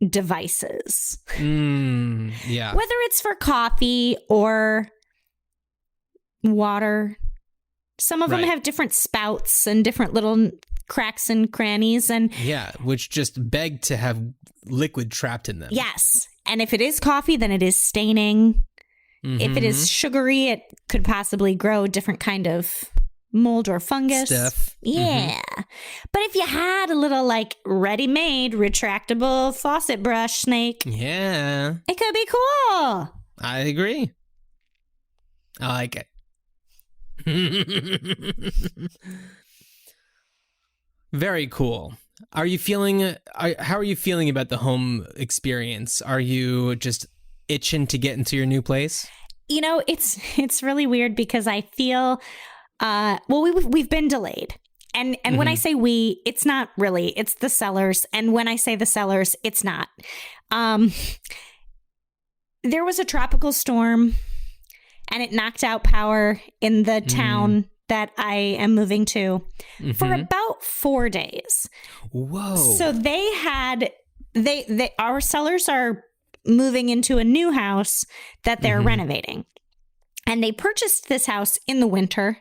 devices. Whether it's for coffee or water. Some of them have different spouts and different little cracks and crannies. And which just beg to have liquid trapped in them. Yes. And if it is coffee, then it is staining. If it is sugary, it could possibly grow a different kind of mold or fungus. Stuff. Yeah. But if you had a little like ready-made retractable faucet brush snake, it could be cool. I agree. I like it. Very cool. How are you feeling about the home experience? Are you just itching to get into your new place? You know, it's really weird because I feel we've been delayed. And when I say we, it's not really, it's the sellers. And when I say the sellers, it's not. There was a tropical storm and it knocked out power in the town that I am moving to for about 4 days. Whoa. So our sellers are moving into a new house that they're renovating. And they purchased this house in the winter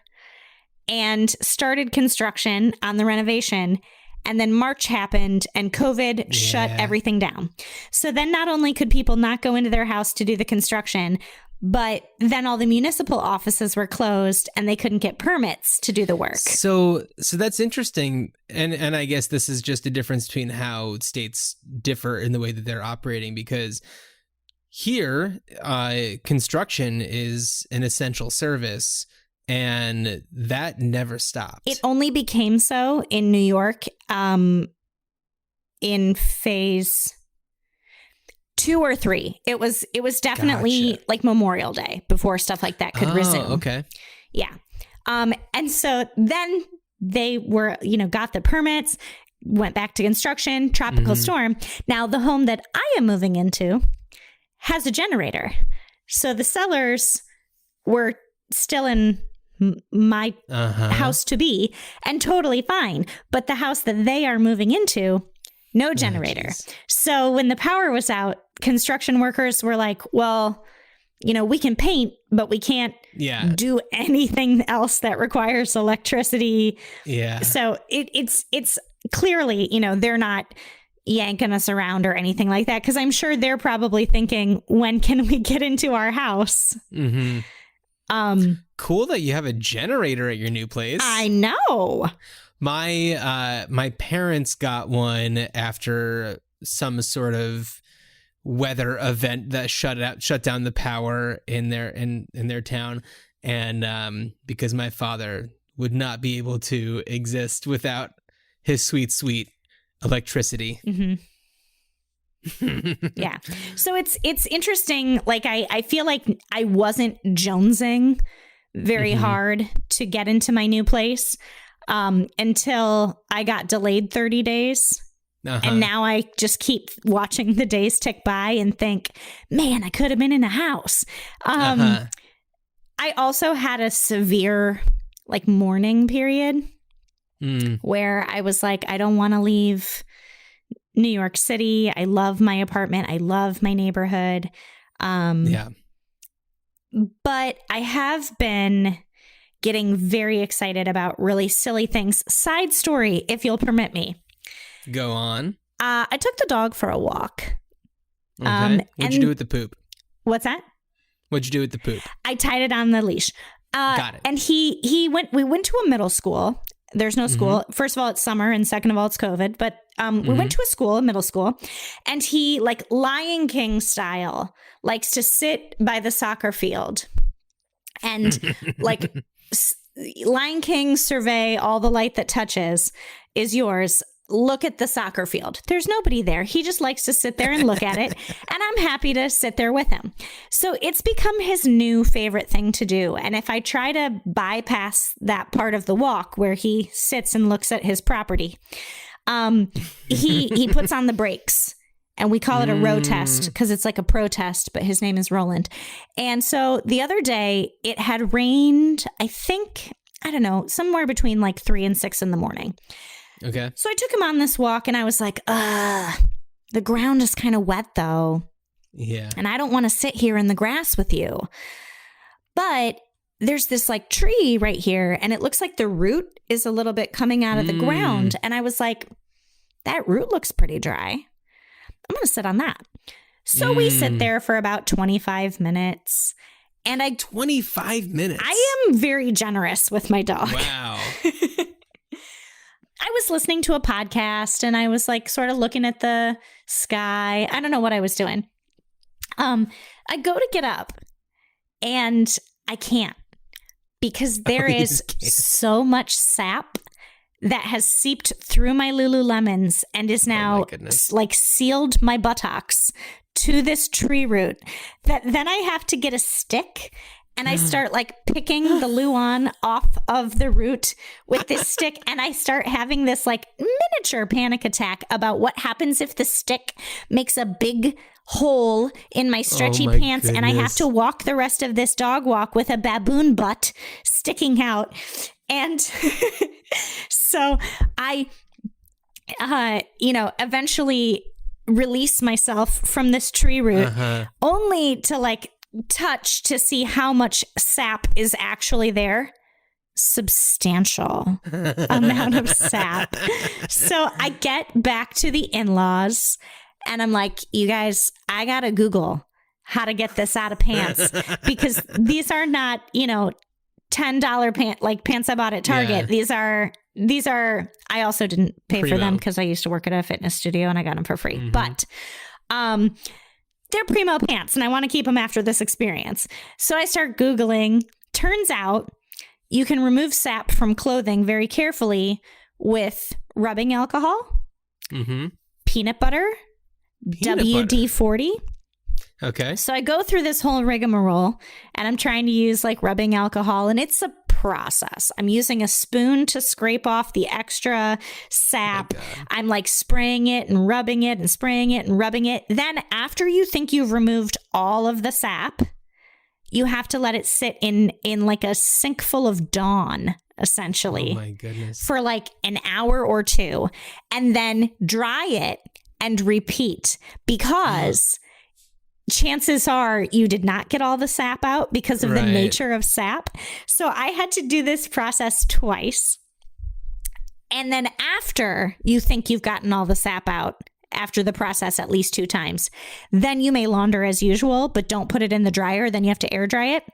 and started construction on the renovation. And then March happened and COVID shut everything down. So then not only could people not go into their house to do the construction, but then all the municipal offices were closed and they couldn't get permits to do the work. So that's interesting. And I guess this is just a difference between how states differ in the way that they're operating, because here, construction is an essential service and that never stopped. It only became so in New York in phase 2 or 3. It was definitely like Memorial Day before stuff like that could resume. Okay. Yeah. And so then they were, got the permits, went back to construction, tropical storm. Now the home that I am moving into has a generator. So the sellers were still in my house to be and totally fine. But the house that they are moving into, no generator. So when the power was out, construction workers were like, well, we can paint, but we can't do anything else that requires electricity. Yeah. So it's clearly, they're not yanking us around or anything like that, because I'm sure they're probably thinking, when can we get into our house? Cool that you have a generator at your new place. I know. My parents got one after some sort of weather event that shut down the power in their town, and because my father would not be able to exist without his sweet electricity. Yeah. So it's interesting. Like I feel like I wasn't jonesing very hard to get into my new place until I got delayed 30 days. And now I just keep watching the days tick by and think, man, I could have been in a house. I also had a severe mourning period where I was like, I don't want to leave New York City. I love my apartment. I love my neighborhood. Yeah. But I have been getting very excited about really silly things. Side story, if you'll permit me. Go on. I took the dog for a walk. Okay. What'd you do with the poop? What's that? What'd you do with the poop? I tied it on the leash. Got it. And we went to a middle school. There's no school. First of all, it's summer, and second of all, it's COVID. But we went to a middle school, and he, like Lion King style, likes to sit by the soccer field and like Lion King survey, all the light that touches is yours. Look at the soccer field. There's nobody there. He just likes to sit there and look at it. And I'm happy to sit there with him. So it's become his new favorite thing to do. And if I try to bypass that part of the walk where he sits and looks at his property, he puts on the brakes. And we call it a row test because it's like a protest, but his name is Roland. And so the other day it had rained, I think, I don't know, somewhere between like 3 and 6 in the morning. Okay. So I took him on this walk and I was like, the ground is kind of wet though. Yeah. And I don't want to sit here in the grass with you. But there's this like tree right here and it looks like the root is a little bit coming out of the ground. And I was like, that root looks pretty dry. I'm going to sit on that. So we sit there for about 25 minutes. And 25 minutes. I am very generous with my dog. Wow. I was listening to a podcast and I was like sort of looking at the sky. I don't know what I was doing. I go to get up and I can't because there is so much sap that has seeped through my Lululemons and is now like sealed my buttocks to this tree root that then I have to get a stick and I start like picking the Luan off of the root with this stick. And I start having this like miniature panic attack about what happens if the stick makes a big hole in my stretchy pants. And I have to walk the rest of this dog walk with a baboon butt sticking out. And so I, eventually release myself from this tree root only to like touch to see how much sap is actually there. Substantial amount of sap. So I get back to the in-laws and I'm like, you guys, I gotta Google how to get this out of pants because these are not, $10 pants I bought at Target. Yeah. These are, I also didn't pay for them because I used to work at a fitness studio and I got them for free. But they're primo pants and I want to keep them after this experience. So I start Googling. Turns out you can remove sap from clothing very carefully with rubbing alcohol, peanut butter, WD-40. Okay. So I go through this whole rigmarole and I'm trying to use like rubbing alcohol and it's a process. I'm using a spoon to scrape off the extra sap. I'm like spraying it and rubbing it and spraying it and rubbing it. Then after you think you've removed all of the sap, you have to let it sit in like a sink full of Dawn, essentially. Oh my goodness. For like an hour or two and then dry it and repeat because chances are you did not get all the sap out because of the nature of sap. So I had to do this process twice. And then after you think you've gotten all the sap out, after the process at least 2 times, then you may launder as usual, but don't put it in the dryer. Then you have to air dry it.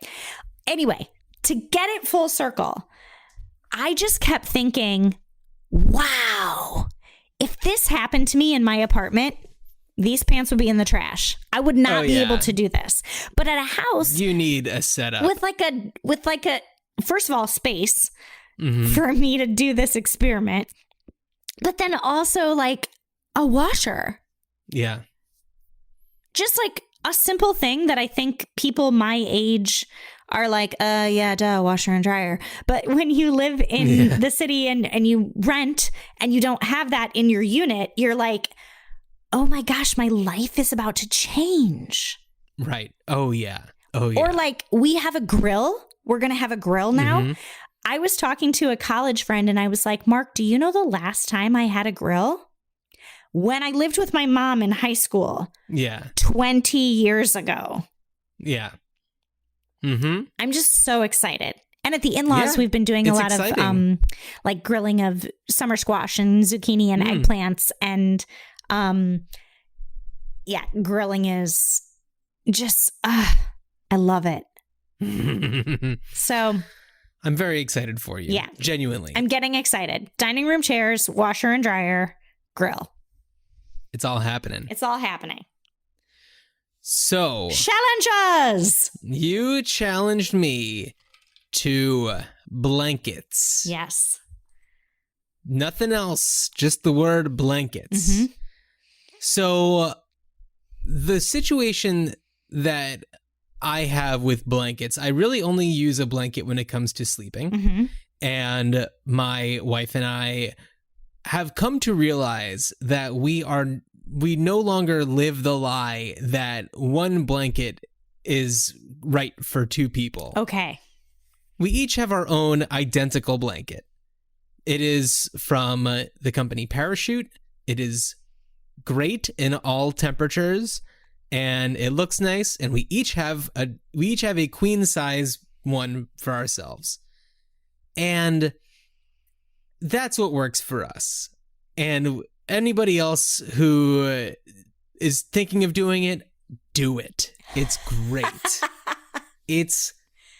Anyway, to get it full circle, I just kept thinking, wow, if this happened to me in my apartment, these pants would be in the trash. I would not be able to do this. But at a house, you need a setup with like a first of all, space for me to do this experiment. But then also like a washer. Yeah. Just like a simple thing that I think people my age are like, washer and dryer. But when you live in the city and you rent and you don't have that in your unit, you're like, oh my gosh, my life is about to change. Right. Oh, yeah. Or like, we have a grill. We're going to have a grill now. I was talking to a college friend and I was like, Mark, do you know the last time I had a grill? when I lived with my mom in high school Yeah. 20 years ago. Yeah. Mm-hmm. I'm just so excited. And at the in-laws, Yeah, we've been doing a it's lot exciting. of like grilling of summer squash and zucchini and eggplants. And yeah, grilling is just, I love it. So I'm very excited for you. Yeah. Genuinely. I'm getting excited. Dining room chairs, washer and dryer, grill. It's all happening. It's all happening. So Challenges. you challenged me to blankets. Yes. Nothing else, just the word blankets. Mhm. So the situation that I have with blankets, I really only use a blanket when it comes to sleeping. Mm-hmm. And my wife and I have come to realize that we no longer live the lie that one blanket is right for two people. Okay. We each have our own identical blanket. It is from the company Parachute. It is great in all temperatures, and it looks nice. And we each have a queen size one for ourselves, and that's what works for us. And anybody else who is thinking of doing it, do it. It's great. It's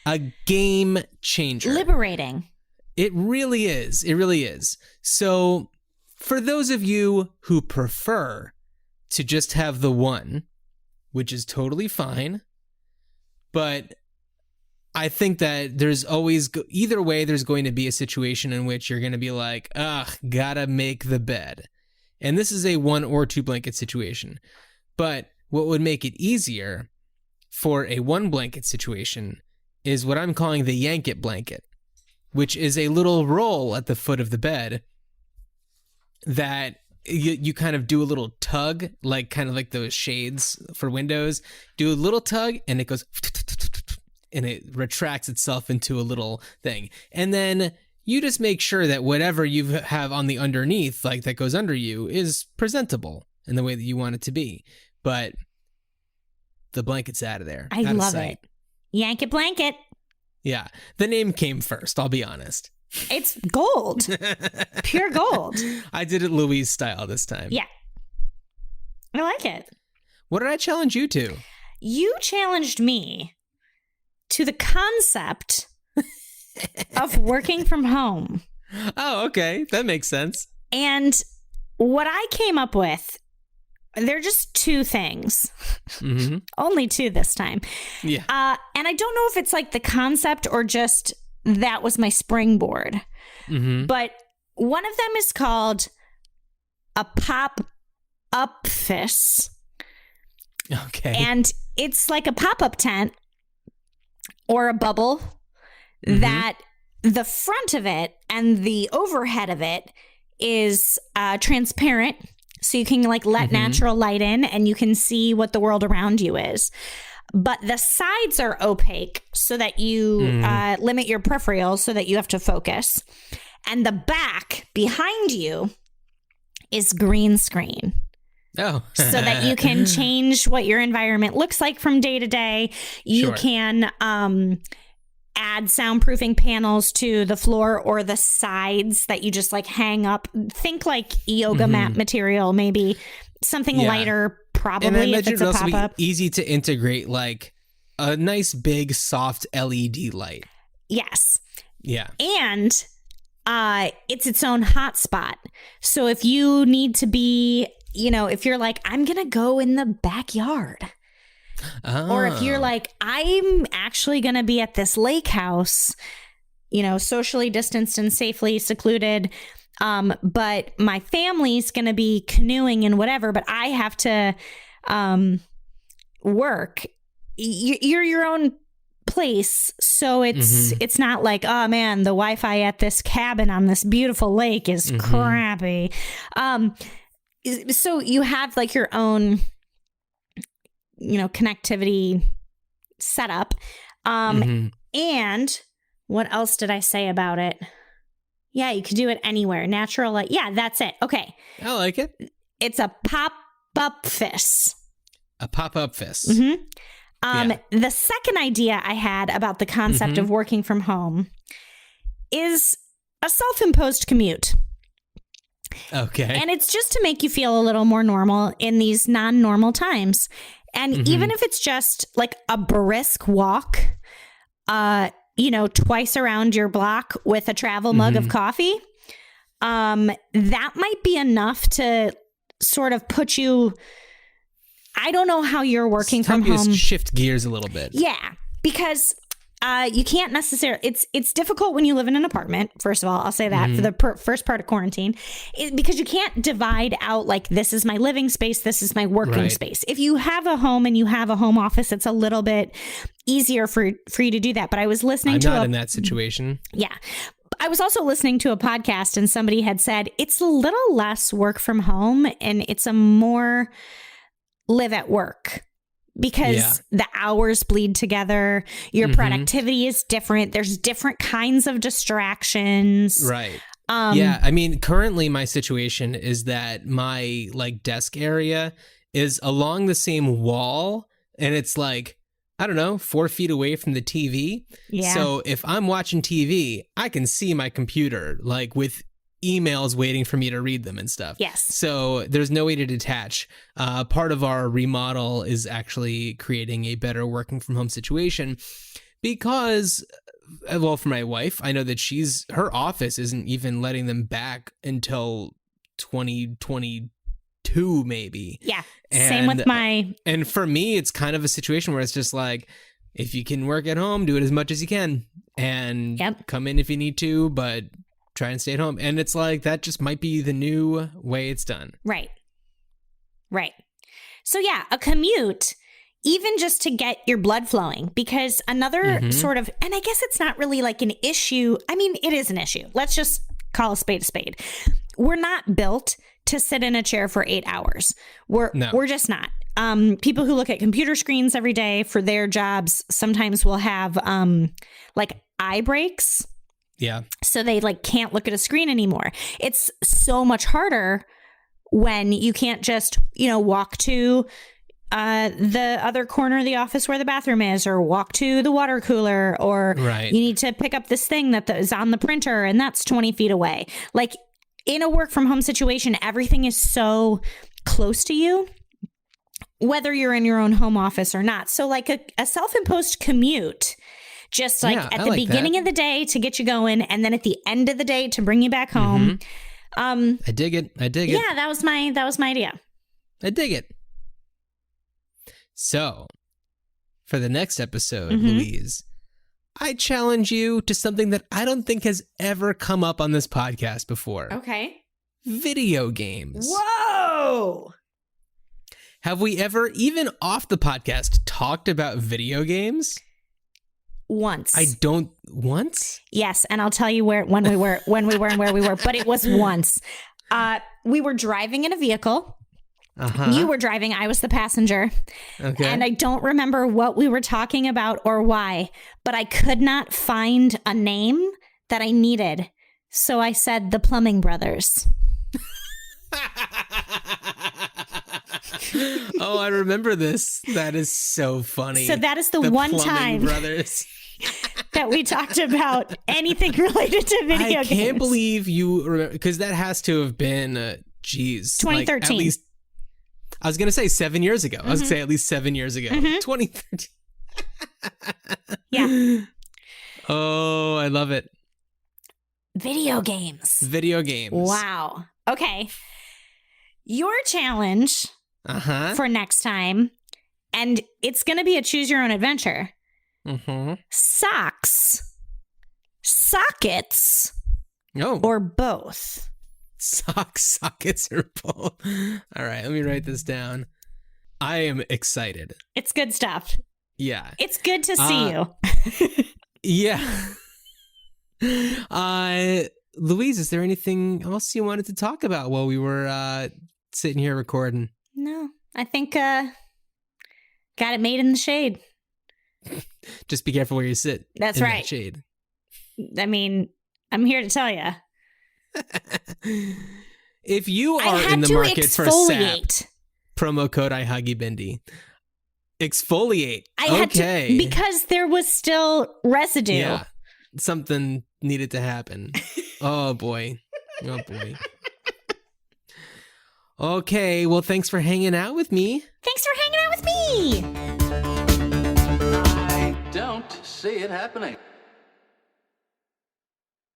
a game changer. Liberating. It really is. It really is. So for those of you who prefer to just have the one, which is totally fine, but I think that there's always, either way, there's going to be a situation in which you're going to be like, ugh, gotta make the bed. And this is a 1 or 2 blanket situation. But what would make it easier for a 1 blanket situation is what I'm calling the yank it blanket, which is a little roll at the foot of the bed that you kind of do a little tug, like kind of like those shades for windows. Do a little tug and it goes, and it retracts itself into a little thing. And then you just make sure that whatever you have on the underneath, like that goes under you, is presentable in the way that you want it to be. But the blanket's out of there. I out of love sight. it. Yank it blanket. Yeah. The name came first, I'll be honest. It's gold. Pure gold. I did it Louise style this time. Yeah. I like it. What did I challenge you to? You challenged me to the concept of working from home. Oh, okay. That makes sense. And what I came up with, they're just 2 things. Mm-hmm. Only 2 this time. Yeah. And I don't know if it's like the concept or just that was my springboard. Mm-hmm. But one of them is called a pop-up fist. Okay. And it's like a pop-up tent or a bubble Mm-hmm. that the front of it and the overhead of it is transparent. So you can like let natural light in and you can see what the world around you is. But the sides are opaque so that you limit your peripheral so that you have to focus. And the back behind you is green screen. Oh. So that you can change what your environment looks like from day to day. You Sure. can add soundproofing panels to the floor or the sides that you just like hang up. Think like yoga mat material, maybe something Yeah. lighter, probably And I if imagine it's it'd a also pop-up. be easy to integrate like a nice big soft LED light. Yes. Yeah. And it's its own hotspot. So if you need to be, if you're like, I'm going to go in the backyard. Or if you're like, I'm actually going to be at this lake house, socially distanced and safely secluded. But my family's going to be canoeing and whatever, but I have to work. You're your own place. So it's not like, oh man, the Wi-Fi at this cabin on this beautiful lake is crappy. So you have like your own connectivity setup. And what else did I say about it? Yeah, you could do it anywhere. Natural light. Yeah, that's it. Okay. I like it. It's a pop-up fist. A pop-up fist. Mm-hmm. Yeah. The second idea I had about the concept of working from home is a self-imposed commute. Okay. And it's just to make you feel a little more normal in these non-normal times. And even if it's just like a brisk walk, twice around your block with a travel mug of coffee, that might be enough to sort of put you... I don't know how you're working from home. Shift gears a little bit. Yeah, because you can't necessarily. It's difficult when you live in an apartment. First of all, I'll say that for the first part of quarantine, because you can't divide out like this is my living space, this is my working space. If you have a home and you have a home office, it's a little bit easier for you to do that. But I was listening I'm not in that situation. Yeah. I was also listening to a podcast and somebody had said it's a little less work from home and it's a more live at work because the hours bleed together. Your productivity is different. There's different kinds of distractions. Right. Yeah. I mean, currently my situation is that my like desk area is along the same wall and it's like, I don't know, 4 feet away from the TV. Yeah. So if I'm watching TV, I can see my computer like with emails waiting for me to read them and stuff. Yes. So there's no way to detach. Part of our remodel is actually creating a better working from home situation because, well, for my wife, I know that her office isn't even letting them back until 2022 maybe. Yeah. Same with my... And for me, it's kind of a situation where it's just like, if you can work at home, do it as much as you can and come in if you need to, but try and stay at home. And it's like, that just might be the new way it's done. Right. So yeah, a commute, even just to get your blood flowing, because another sort of, and I guess it's not really like an issue. I mean, it is an issue. Let's just call a spade a spade. We're not built to sit in a chair for 8 hours. We're just not. People who look at computer screens every day for their jobs sometimes will have like eye breaks. Yeah. So they like can't look at a screen anymore. It's so much harder when you can't just, walk to the other corner of the office where the bathroom is, or walk to the water cooler, or you need to pick up this thing that is on the printer and that's 20 feet away. Like in a work from home situation, everything is so close to you, whether you're in your own home office or not. So like a self-imposed commute, just like at the beginning of the day to get you going, and then at the end of the day to bring you back home. I dig it. Yeah, that was my idea. I dig it. So, for the next episode, Louise, I challenge you to something that I don't think has ever come up on this podcast before. Okay. Video games. Whoa! Have we ever, even off the podcast, talked about video games? Once. Once? Yes, and I'll tell you when we were and where we were, but it was once. We were driving in a vehicle. You were driving, I was the passenger. Okay. And I don't remember what we were talking about or why, but I could not find a name that I needed. So I said the Plumbing Brothers. Oh, I remember this. That is so funny. So that is the one Plumbing time Brothers. that we talked about anything related to video games. I can't believe you remember, because that has to have been, 2013. Like at least, I was going to say 7 years ago. I was going to say at least 7 years ago. 2013. Yeah. Oh, I love it. Video games. Wow. Okay. Your challenge for next time, and it's going to be a choose your own adventure. Socks, sockets, or both. Sockets, or both. All right, let me write this down. I am excited. It's good stuff. Yeah. It's good to see you. Yeah. Louise, is there anything else you wanted to talk about while we were sitting here recording? No, I think got it made in the shade. Just be careful where you sit. That's in right. That shade. I mean, I'm here to tell you. If you I are had in the to market for sap, exfoliate. promo code IHAGIBINDI. Exfoliate. I had okay. to because there was still residue. Yeah. Something needed to happen. Oh boy. Oh boy. Okay, well thanks for hanging out with me. Thanks for hanging out with me. I don't see it happening.